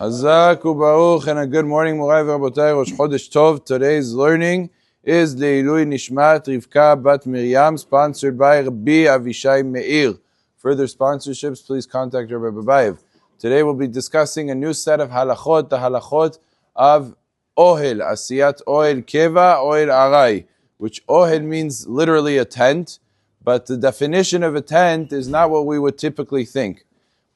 Chazak u'baruch and a good morning, Morai v'Rabotai, Rosh Chodesh Tov. Today's learning is Leilui Nishmat Rivka Bat Miriam, sponsored by Rabbi Avishai Meir. Further sponsorships, please contact Rabbi Babayev. Today we'll be discussing a new set of halachot, the halachot of Ohel, Asiyat Ohel Keva, Ohel Arai, which Ohel means literally a tent, but the definition of a tent is not what we would typically think.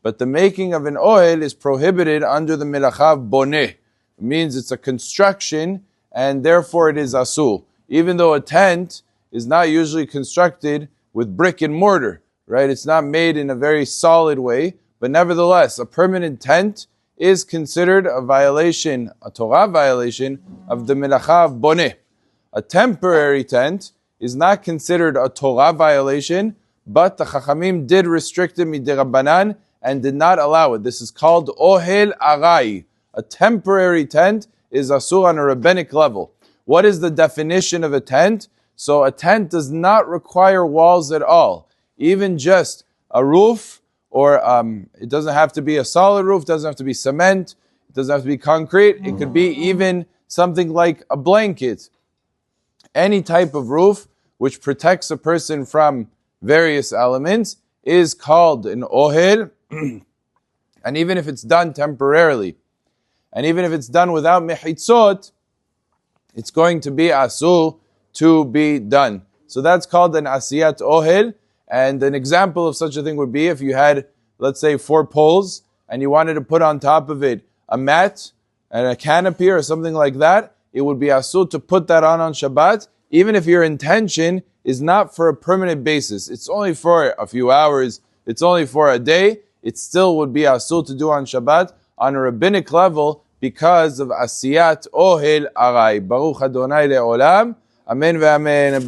But the making of an ohel is prohibited under the melachav boneh. It means it's a construction, and therefore it is asul. Even though a tent is not usually constructed with brick and mortar, right? It's not made in a very solid way, but nevertheless, a permanent tent is considered a violation, a Torah violation of the melachav boneh. A temporary tent is not considered a Torah violation, but the Chachamim did restrict it midirabanan and did not allow it. This is called Ohel Arai. A temporary tent is asur on a rabbinic level. What is the definition of a tent? So a tent does not require walls at all. Even just a roof, or it doesn't have to be a solid roof, doesn't have to be cement, it doesn't have to be concrete, it could be even something like a blanket. Any type of roof which protects a person from various elements is called an ohel. And even if it's done temporarily, and even if it's done without mechitzot, it's going to be asur to be done. So that's called an asiyat ohel. And an example of such a thing would be if you had, let's say, 4 poles, and you wanted to put on top of it a mat and a canopy or something like that, it would be asur to put that on Shabbat, even if your intention is not for a permanent basis. It's only for a few hours, it's only for a day, it still would be asur to do on Shabbat on a rabbinic level because of asiyat ohel arai. Baruch Adonai le'olam. Amen ve'amen.